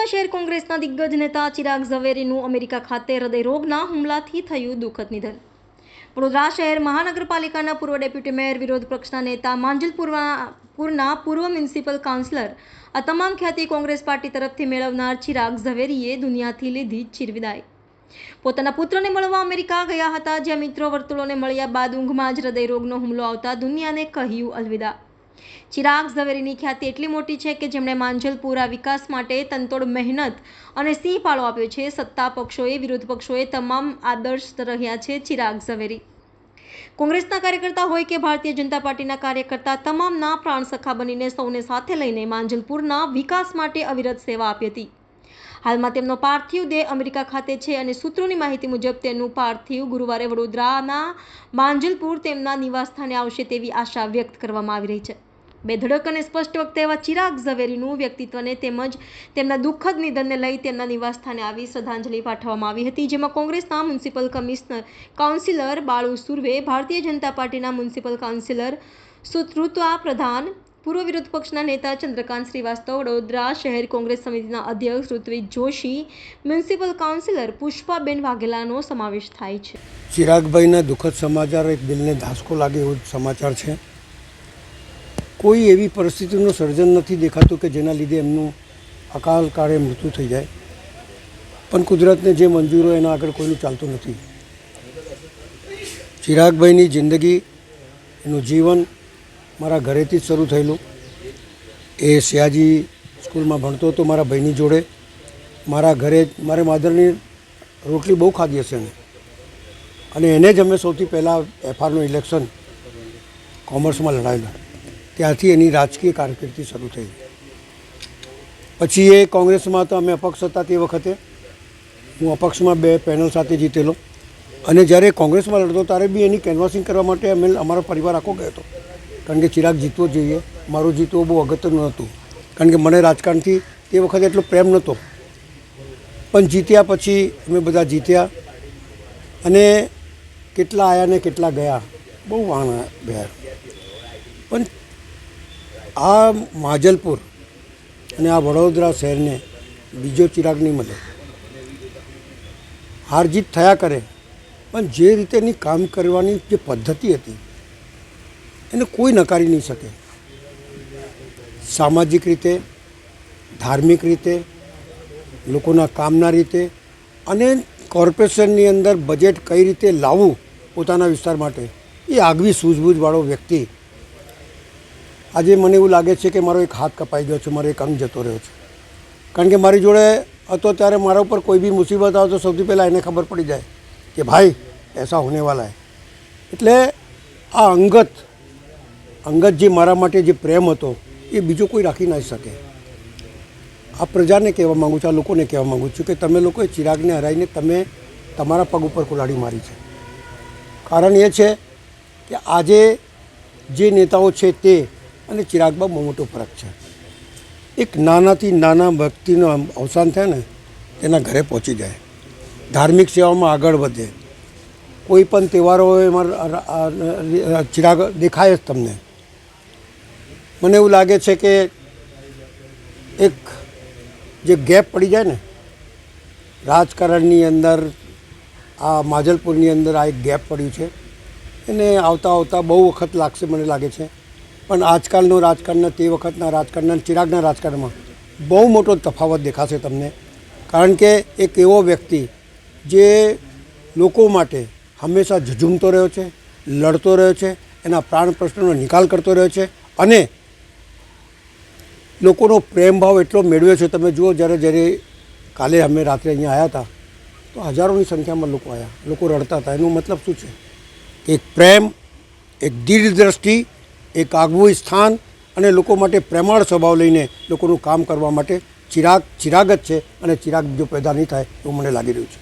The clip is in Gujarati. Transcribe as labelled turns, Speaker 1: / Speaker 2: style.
Speaker 1: શહેર કોંગ્રેસના દિગ્ગજ નેતા ચિરાગ ઝવેરીનું અમેરિકા ખાતે હૃદયરોગના હુમલાથી થયું દુઃખદ નિધન. વડોદરા શહેર મહાનગરપાલિકાના પૂર્વ ડેપ્યુટી મેયર, વિરોધ પક્ષના નેતા, માંજલપુરના પૂર્વ મ્યુનિસિપલ કાઉન્સિલર, આ તમામ ખ્યાતિ કોંગ્રેસ પાર્ટી તરફથી મેળવનાર ચિરાગ ઝવેરીએ દુનિયાથી લીધી ચિરવિદાય. પોતાના પુત્રને મળવા અમેરિકા ગયા હતા, જ્યાં મિત્રો વર્તુળોને મળ્યા બાદ ઊંઘમાં જ હૃદયરોગનો હુમલો આવતા દુનિયાને કહ્યું અલવિદા. ચિરાગ ઝવેરીની ખ્યાતિ એટલી મોટી છે કે જેમણે માંજલપુરા વિકાસ માટે તનતોડ મહેનત અને સિંહ ફાળો આપ્યો છે. સત્તા પક્ષોએ, વિરોધ પક્ષોએ તમામ આદર્શ રહ્યા છે ચિરાગ ઝવેરી. કોંગ્રેસના કાર્યકર્તા હોય કે ભારતીય જનતા પાર્ટીના કાર્યકર્તા, તમામના પ્રાણસખા બનીને સૌને સાથે લઈને માંજલપુરના વિકાસ માટે અવિરત સેવા આપી હતી. હાલમાં તેમનો પાર્થિવ દેહ અમેરિકા ખાતે છે અને સૂત્રોની માહિતી મુજબ તેનું પાર્થિવ ગુરુવારે વડોદરાના માંજલપુર તેમના નિવાસસ્થાને આવશે તેવી આશા વ્યક્ત કરવામાં આવી રહી છે. બેધડક અને સ્પષ્ટ વક્તા એવા ચિરાગ ઝવેરીનું વ્યક્તિત્વને તેમજ તેમના દુઃખદ નિધનને લઈ તેમના નિવાસસ્થાને આવી શ્રદ્ધાંજલિ પાઠવવામાં આવી હતી, જેમાં કોંગ્રેસના મ્યુનિસિપલ કાઉન્સિલર બાળુ સુર્વે, ભારતીય જનતા પાર્ટીના મ્યુનિસિપલ કાઉન્સિલર સુશ્રુતા પ્રધાન, પૂર્વ વિરોધ પક્ષના નેતા ચંદ્રકાંત શ્રીવાસ્તવ, વડોદરા શહેર કોંગ્રેસ સમિતિના અધ્યક્ષ ઋત્વિજ જોશી, મ્યુનિસિપલ કાઉન્સિલર પુષ્પાબેન વાઘેલાનો સમાવેશ થાય છે.
Speaker 2: ચિરાગભાઈના દુઃખદ સમાચાર એક દિલને ધાસકો લાગે એવો સમાચાર છે. કોઈ એવી પરિસ્થિતિનું સર્જન નથી દેખાતું કે જેના લીધે એમનું અકાલ કાળે મૃત્યુ થઈ જાય, પણ કુદરતને જે મંજૂર હોય એના આગળ કોઈનું ચાલતું નથી. ચિરાગભાઈની જિંદગી, એનું જીવન મારા ઘરેથી જ શરૂ થયેલું. એ સયાજી સ્કૂલમાં ભણતો હતો મારા ભાઈની જોડે. મારા ઘરે મારે માધરની રોટલી બહુ ખાધી હશે એને, અને એને જ અમે સૌથી પહેલાં એફઆરનું ઇલેક્શન કોમર્સમાં લડાયેલું. ત્યાંથી એની રાજકીય કારકિર્દી શરૂ થઈ. પછી એ કોંગ્રેસમાં તો અમે અપક્ષ હતા તે વખતે. હું અપક્ષમાં 2 પેનલ સાથે જીતેલો, અને જ્યારે કોંગ્રેસમાં લડતો ત્યારે બી એની કેનવાસિંગ કરવા માટે અમે અમારો પરિવાર આખો ગયો હતો, કારણ કે ચિરાગ જીતવો જોઈએ. મારું જીતવું બહુ અગત્યનું હતું, કારણ કે મને રાજકારણથી તે વખતે એટલો પ્રેમ નહોતો, પણ જીત્યા પછી અમે બધા જીત્યા, અને કેટલા આવ્યા ને કેટલા ગયા, બહુ વાણ ગયા. પણ આ માંજલપુર અને આ વડોદરા શહેરને બીજો ચિરાગ નહીં મળે. હાર જીત થયા કરે, પણ જે રીતેની કામ કરવાની જે પદ્ધતિ હતી એને કોઈ નકારી નહીં શકે. સામાજિક રીતે, ધાર્મિક રીતે, લોકોના કામના રીતે, અને કોર્પોરેશનની અંદર બજેટ કઈ રીતે લાવવું પોતાના વિસ્તાર માટે, એ આગવી સૂઝબૂઝવાળો વ્યક્તિ. આજે મને એવું લાગે છે કે મારો એક હાથ કપાઈ ગયો છે, મારો એક અંગ જતો રહ્યો છે, કારણ કે મારી જોડે હતો ત્યારે મારા ઉપર કોઈ બી મુસીબત આવે તો સૌથી પહેલાં એને ખબર પડી જાય કે ભાઈ એસા હોને વાલા હૈ. એટલે આ અંગત જે મારા માટે જે પ્રેમ હતો એ બીજો કોઈ રાખી ના શકે. આ પ્રજાને કહેવા માગું છું, આ લોકોને કહેવા માગું છું કે તમે લોકોએ ચિરાગને હરાવીને તમે તમારા પગ ઉપર કુલાડી મારી છે. કારણ એ છે કે આજે જે નેતાઓ છે તે અને ચિરાગમાં બહુ મોટો ફરક છે. એક નાનાથી નાના વ્યક્તિનું અવસાન થાય ને તેના ઘરે પહોંચી જાય, ધાર્મિક સેવામાં આગળ વધે, કોઈ પણ તહેવારો હોય એમાં ચિરાગ દેખાય જ તમને. મને એવું લાગે છે કે એક જે ગેપ પડી જાય ને રાજકારણની અંદર, આ માંજલપુરની અંદર આ એક ગેપ પડ્યું છે, એને આવતા બહુ વખત લાગશે મને લાગે છે. પણ આજકાલનું રાજકારણ તે વખતના રાજકારણના ચિરાગના રાજકારણમાં બહુ મોટો તફાવત દેખાશે તમને. કારણ કે એક એવો વ્યક્તિ જે લોકો માટે હંમેશા ઝઝૂમતો રહ્યો છે, લડતો રહ્યો છે, એના પ્રાણ પ્રશ્નોનો નિકાલ કરતો રહ્યો છે, અને લોકોનો પ્રેમ ભાવ એટલો મેળવ્યો છે. તમે જુઓ, જ્યારે કાલે અમે રાત્રે અહીંયા આવ્યા હતા તો હજારોની સંખ્યામાં લોકો આવ્યા, લોકો રડતા હતા. એનો મતલબ શું છે? એક પ્રેમ, એક દીર્ઘદ્રષ્ટિ, એક આગવું સ્થાન, અને લોકો માટે પ્રેમાળ સ્વભાવ લઈને લોકોનું કામ કરવા માટે ચિરાગ જ છે, અને ચિરાગ બીજો પેદા નહીં થાય એવું મને લાગી રહ્યું છે.